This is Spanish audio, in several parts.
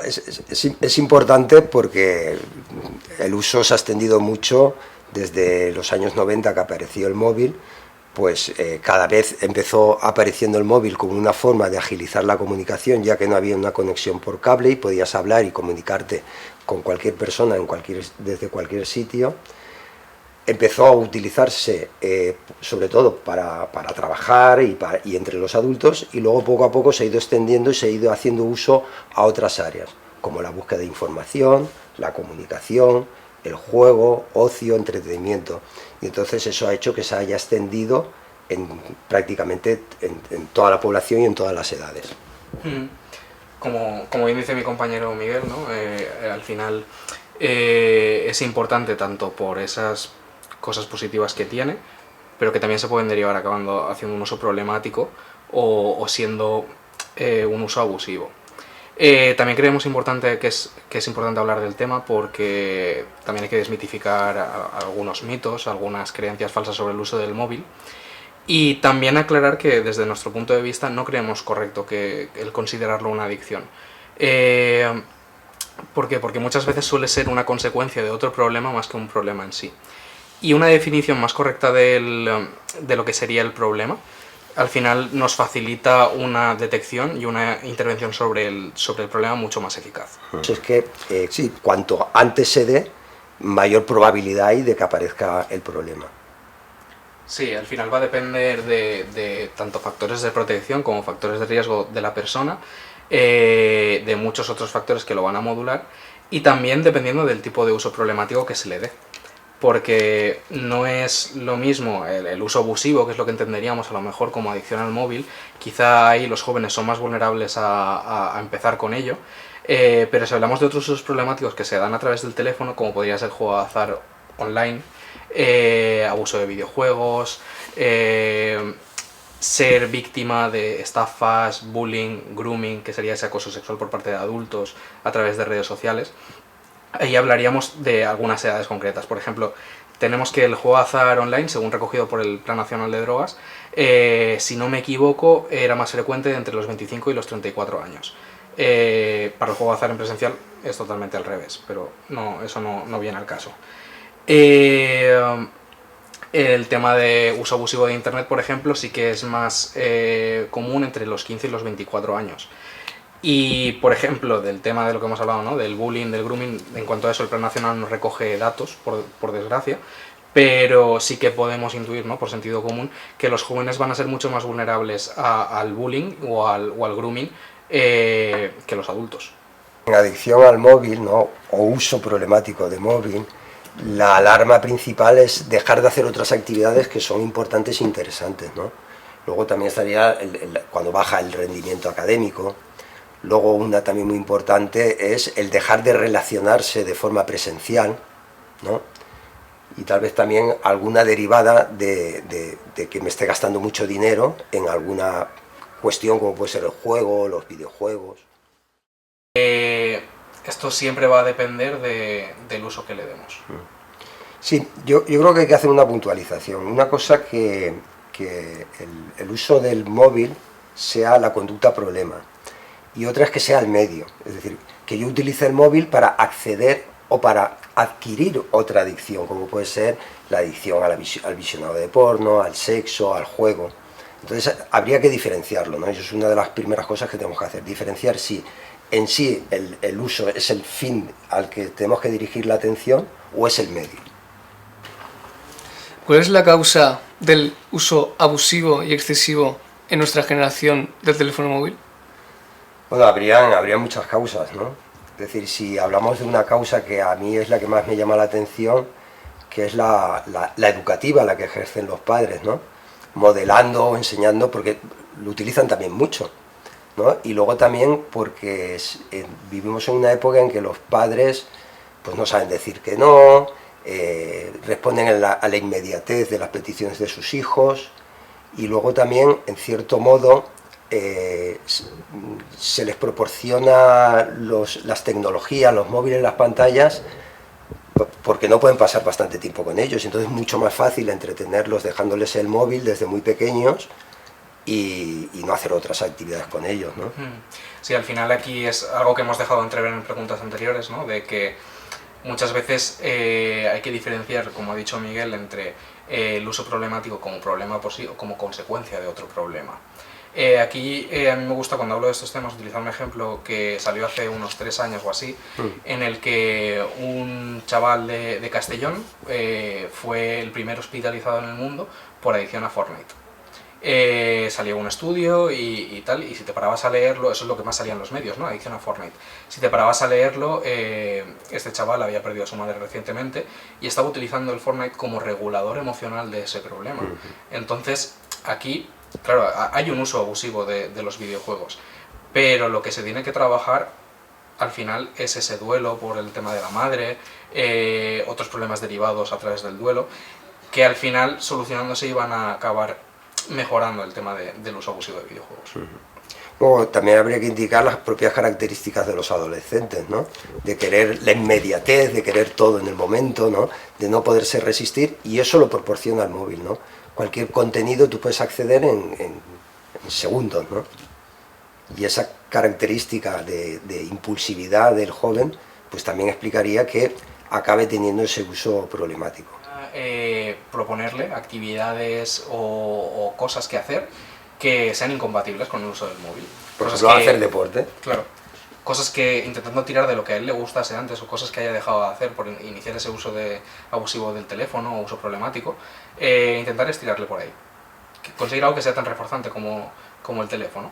Es importante porque el uso se ha extendido mucho desde los años 90 que apareció el móvil. Pues cada vez empezó apareciendo el móvil como una forma de agilizar la comunicación, ya que no había una conexión por cable y podías hablar y comunicarte con cualquier persona desde cualquier sitio. Empezó a utilizarse sobre todo para trabajar y entre los adultos, y luego poco a poco se ha ido extendiendo y se ha ido haciendo uso a otras áreas, como la búsqueda de información, la comunicación, el juego, ocio, entretenimiento. Y entonces eso ha hecho que se haya extendido prácticamente en toda la población y en todas las edades. Como bien dice mi compañero Miguel, ¿no? Al final es importante tanto por esas cosas positivas que tiene, pero que también se pueden derivar acabando haciendo un uso problemático o siendo un uso abusivo. También creemos que es importante hablar del tema porque también hay que desmitificar algunos mitos, algunas creencias falsas sobre el uso del móvil, y también aclarar que desde nuestro punto de vista no creemos correcto el considerarlo una adicción. ¿Por qué? Porque muchas veces suele ser una consecuencia de otro problema más que un problema en sí. Y una definición más correcta de lo que sería el problema al final nos facilita una detección y una intervención sobre el problema mucho más eficaz. Es que sí, cuanto antes se dé, mayor probabilidad hay de que aparezca el problema. Sí, al final va a depender de tanto factores de protección como factores de riesgo de la persona, de muchos otros factores que lo van a modular, y también dependiendo del tipo de uso problemático que se le dé. Porque no es lo mismo el uso abusivo, que es lo que entenderíamos a lo mejor como adicción al móvil. Quizá ahí los jóvenes son más vulnerables a empezar con ello, pero si hablamos de otros usos problemáticos que se dan a través del teléfono, como podría ser juego de azar online, abuso de videojuegos, ser víctima de estafas, bullying, grooming, que sería ese acoso sexual por parte de adultos a través de redes sociales, ahí hablaríamos de algunas edades concretas. Por ejemplo, tenemos que el juego de azar online, según recogido por el Plan Nacional de Drogas, si no me equivoco, era más frecuente entre los 25 y los 34 años. Para el juego de azar en presencial es totalmente al revés, pero no, eso no viene al caso. El tema de uso abusivo de internet, por ejemplo, sí que es más común entre los 15 y los 24 años. Y, por ejemplo, del tema de lo que hemos hablado, ¿no? Del bullying, del grooming, en cuanto a eso el Plan Nacional no recoge datos, por desgracia, pero sí que podemos intuir, ¿no? Por sentido común, que los jóvenes van a ser mucho más vulnerables al bullying o al grooming que los adultos. En adicción al móvil, ¿no? O uso problemático de móvil, la alarma principal es dejar de hacer otras actividades que son importantes e interesantes, ¿no? Luego también estaría cuando baja el rendimiento académico. Luego una también muy importante es el dejar de relacionarse de forma presencial, ¿no? Y tal vez también alguna derivada de que me esté gastando mucho dinero en alguna cuestión como puede ser el juego, los videojuegos. Esto siempre va a depender del uso que le demos. Sí, yo creo que hay que hacer una puntualización. Una cosa que el uso del móvil sea la conducta problema, y otra es que sea el medio, es decir, que yo utilice el móvil para acceder o para adquirir otra adicción, como puede ser la adicción al visionado de porno, al sexo, al juego. Entonces habría que diferenciarlo, ¿no? Eso es una de las primeras cosas que tenemos que hacer, diferenciar si en sí el uso es el fin al que tenemos que dirigir la atención o es el medio. ¿Cuál es la causa del uso abusivo y excesivo en nuestra generación del teléfono móvil? Bueno, habría muchas causas, ¿no? Es decir, si hablamos de una causa que a mí es la que más me llama la atención, que es la educativa, la que ejercen los padres, ¿no? Modelando o enseñando, porque lo utilizan también mucho, ¿no? Y luego también porque vivimos en una época en que los padres pues no saben decir que no, responden a la inmediatez de las peticiones de sus hijos, y luego también, en cierto modo, se les proporciona las tecnologías, los móviles, las pantallas, porque no pueden pasar bastante tiempo con ellos, entonces es mucho más fácil entretenerlos dejándoles el móvil desde muy pequeños y no hacer otras actividades con ellos, ¿no? Sí, al final aquí es algo que hemos dejado entrever en preguntas anteriores, ¿no? De que muchas veces hay que diferenciar, como ha dicho Miguel, entre el uso problemático como problema por sí o como consecuencia de otro problema. Aquí a mí me gusta, cuando hablo de estos temas, utilizar un ejemplo que salió hace unos 3 años o así, en el que un chaval de Castellón fue el primer hospitalizado en el mundo por adicción a Fortnite. Salió un estudio y tal, y si te parabas a leerlo, eso es lo que más salía en los medios, ¿no? Adicción a Fortnite. Si te parabas a leerlo, este chaval había perdido a su madre recientemente y estaba utilizando el Fortnite como regulador emocional de ese problema. Entonces, aquí, claro, hay un uso abusivo de los videojuegos, pero lo que se tiene que trabajar al final es ese duelo por el tema de la madre, otros problemas derivados a través del duelo, que al final, solucionándose, iban a acabar mejorando el tema del uso abusivo de videojuegos. Luego también habría que indicar las propias características de los adolescentes, ¿no? De querer la inmediatez, de querer todo en el momento, ¿no? De no poderse resistir, y eso lo proporciona el móvil, ¿no? Cualquier contenido tú puedes acceder en segundos, ¿no? Y esa característica de impulsividad del joven, pues también explicaría que acabe teniendo ese uso problemático. Proponerle actividades o cosas que hacer que sean incompatibles con el uso del móvil. Por ejemplo, hacer deporte. Claro. Cosas que, intentando tirar de lo que a él le gustase antes, o cosas que haya dejado de hacer por iniciar ese uso abusivo del teléfono o uso problemático, intentar estirarle por ahí. Conseguir algo que sea tan reforzante como el teléfono.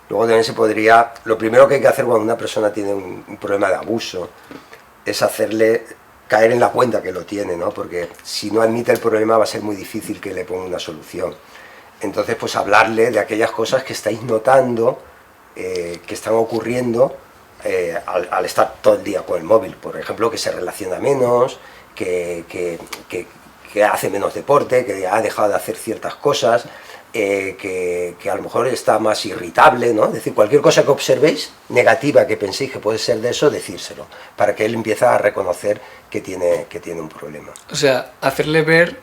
Luego también se podría... Lo primero que hay que hacer cuando una persona tiene un problema de abuso es hacerle caer en la cuenta que lo tiene, ¿no? Porque si no admite el problema va a ser muy difícil que le ponga una solución. Entonces, pues hablarle de aquellas cosas que estáis notando, que están ocurriendo al estar todo el día con el móvil. Por ejemplo, que se relaciona menos, que hace menos deporte, que ha dejado de hacer ciertas cosas, que a lo mejor está más irritable, ¿no? Es decir, cualquier cosa que observéis negativa que penséis que puede ser de eso, decírselo, para que él empiece a reconocer que tiene un problema. O sea, hacerle ver,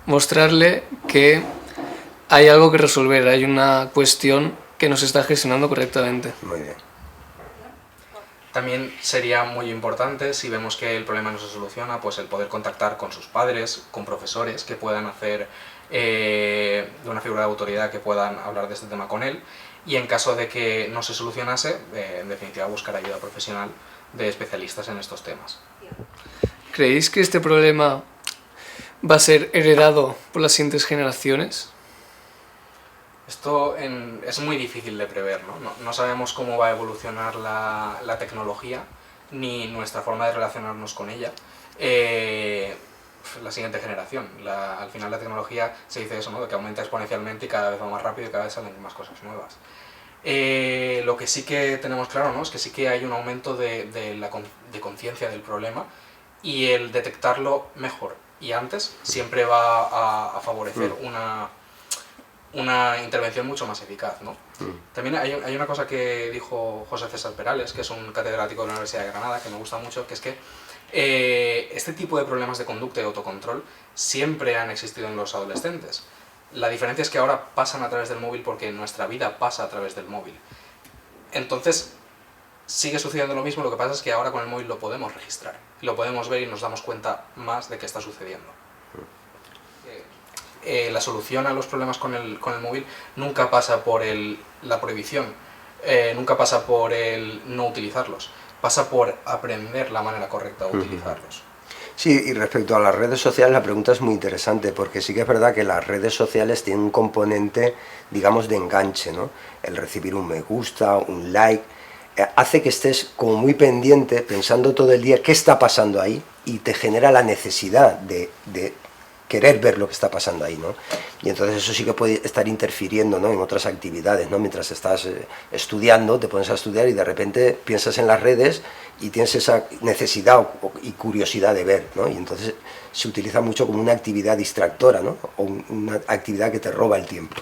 mostrarle que hay algo que resolver, hay una cuestión que no se está gestionando correctamente. Muy bien. También sería muy importante, si vemos que el problema no se soluciona, pues el poder contactar con sus padres, con profesores que puedan hacer de una figura de autoridad, que puedan hablar de este tema con él, y en caso de que no se solucionase, en definitiva buscar ayuda profesional de especialistas en estos temas. ¿Creéis que este problema va a ser heredado por las siguientes generaciones? Esto es muy difícil de prever, ¿no? No sabemos cómo va a evolucionar la tecnología, ni nuestra forma de relacionarnos con ella. La siguiente generación. Al final la tecnología, se dice eso, ¿no? De que aumenta exponencialmente y cada vez va más rápido y cada vez salen más cosas nuevas. Lo que sí que tenemos claro, ¿no? Es que sí que hay un aumento de conciencia del problema, y el detectarlo mejor y antes siempre va a favorecer una intervención mucho más eficaz, ¿no? También hay una cosa que dijo José César Perales, que es un catedrático de la Universidad de Granada, que me gusta mucho, que es que este tipo de problemas de conducta y autocontrol siempre han existido en los adolescentes. La diferencia es que ahora pasan a través del móvil, porque nuestra vida pasa a través del móvil. Entonces, sigue sucediendo lo mismo, lo que pasa es que ahora con el móvil lo podemos registrar, lo podemos ver y nos damos cuenta más de qué está sucediendo. La solución a los problemas con el móvil nunca pasa por la prohibición, nunca pasa por el no utilizarlos, pasa por aprender la manera correcta de utilizarlos. Sí, y respecto a las redes sociales, la pregunta es muy interesante, porque sí que es verdad que las redes sociales tienen un componente, digamos, de enganche, ¿no? El recibir un me gusta, un like, hace que estés como muy pendiente, pensando todo el día qué está pasando ahí, y te genera la necesidad de querer ver lo que está pasando ahí, ¿no? Y entonces eso sí que puede estar interfiriendo, ¿no? En otras actividades, ¿no? Mientras estás estudiando, te pones a estudiar y de repente piensas en las redes y tienes esa necesidad y curiosidad de ver, ¿no? Y entonces se utiliza mucho como una actividad distractora, ¿no? O una actividad que te roba el tiempo.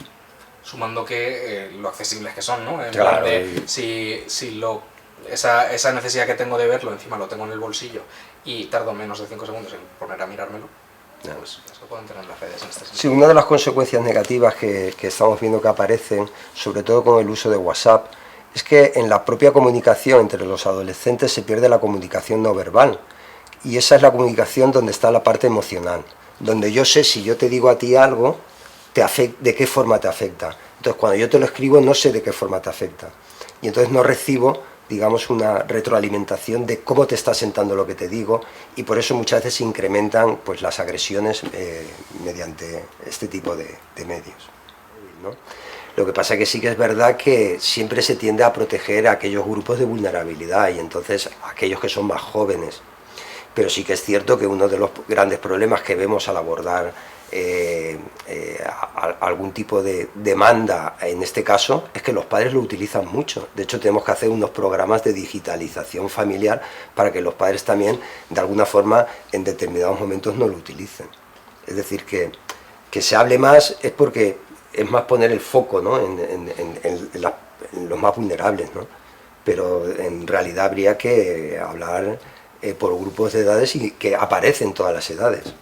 Sumando que lo accesibles que son, ¿no? Claro. Esa necesidad que tengo de verlo, encima lo tengo en el bolsillo y tardo menos de 5 segundos en poner a mirármelo, Pues eso pueden tener las redes en este sentido. Sí, una de las consecuencias negativas que estamos viendo que aparecen, sobre todo con el uso de WhatsApp, es que en la propia comunicación entre los adolescentes se pierde la comunicación no verbal. Y esa es la comunicación donde está la parte emocional, donde yo sé si yo te digo a ti algo, de qué forma te afecta. Entonces, cuando yo te lo escribo, no sé de qué forma te afecta. Y entonces no recibo, digamos, una retroalimentación de cómo te está sentando lo que te digo, y por eso muchas veces se incrementan pues, las agresiones mediante este tipo de medios, ¿no? Lo que pasa es que sí que es verdad que siempre se tiende a proteger a aquellos grupos de vulnerabilidad, y entonces a aquellos que son más jóvenes. Pero sí que es cierto que uno de los grandes problemas que vemos al abordar algún tipo de demanda en este caso es que los padres lo utilizan mucho. De hecho, tenemos que hacer unos programas de digitalización familiar para que los padres también, de alguna forma, en determinados momentos no lo utilicen. Es decir, que se hable más es porque es más poner el foco, ¿no?, en los más vulnerables, ¿no? Pero en realidad habría que hablar por grupos de edades y que aparecen todas las edades.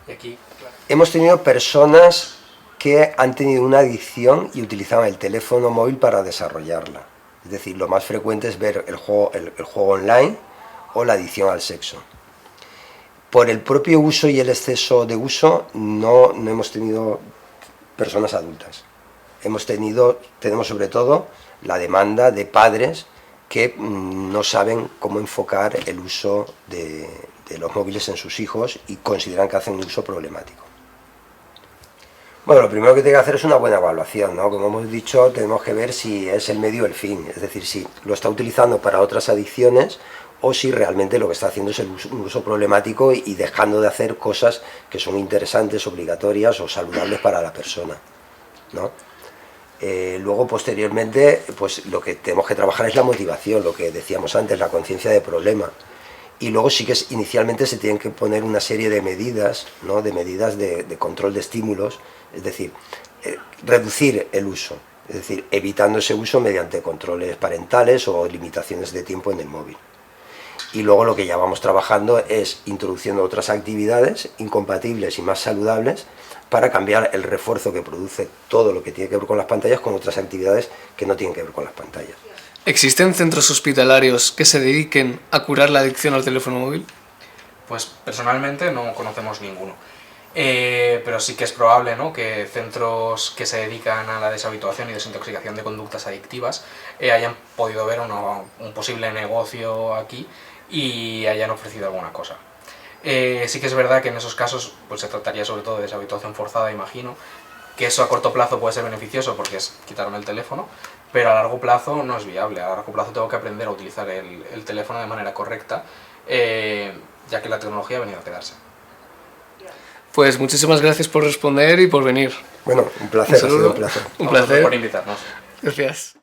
Y aquí, claro. Hemos tenido personas que han tenido una adicción y utilizaban el teléfono móvil para desarrollarla. Es decir, lo más frecuente es ver el juego online o la adicción al sexo. Por el propio uso y el exceso de uso no hemos tenido personas adultas. Tenemos sobre todo la demanda de padres que no saben cómo enfocar el uso de los móviles en sus hijos y consideran que hacen un uso problemático. Bueno, lo primero que tiene que hacer es una buena evaluación, ¿no? Como hemos dicho, tenemos que ver si es el medio o el fin, es decir, si lo está utilizando para otras adicciones o si realmente lo que está haciendo es un uso problemático y dejando de hacer cosas que son interesantes, obligatorias o saludables para la persona, ¿no? Luego, posteriormente, pues lo que tenemos que trabajar es la motivación, lo que decíamos antes, la conciencia de problema. Y luego sí que inicialmente se tienen que poner una serie de medidas, ¿no?, de medidas de control de estímulos, es decir, reducir el uso, es decir, evitando ese uso mediante controles parentales o limitaciones de tiempo en el móvil. Y luego lo que ya vamos trabajando es introduciendo otras actividades incompatibles y más saludables para cambiar el refuerzo que produce todo lo que tiene que ver con las pantallas con otras actividades que no tienen que ver con las pantallas. ¿Existen centros hospitalarios que se dediquen a curar la adicción al teléfono móvil? Pues personalmente no conocemos ninguno. Pero sí que es probable, ¿no?, que centros que se dedican a la deshabituación y desintoxicación de conductas adictivas hayan podido ver un posible negocio aquí y hayan ofrecido alguna cosa. Sí que es verdad que en esos casos pues se trataría sobre todo de deshabituación forzada, imagino, que eso a corto plazo puede ser beneficioso porque es quitarme el teléfono, pero a largo plazo no es viable. A largo plazo tengo que aprender a utilizar el teléfono de manera correcta, ya que la tecnología ha venido a quedarse. Pues muchísimas gracias por responder y por venir. Bueno, un placer, ha sido un placer. Un placer. Por invitarnos. Gracias.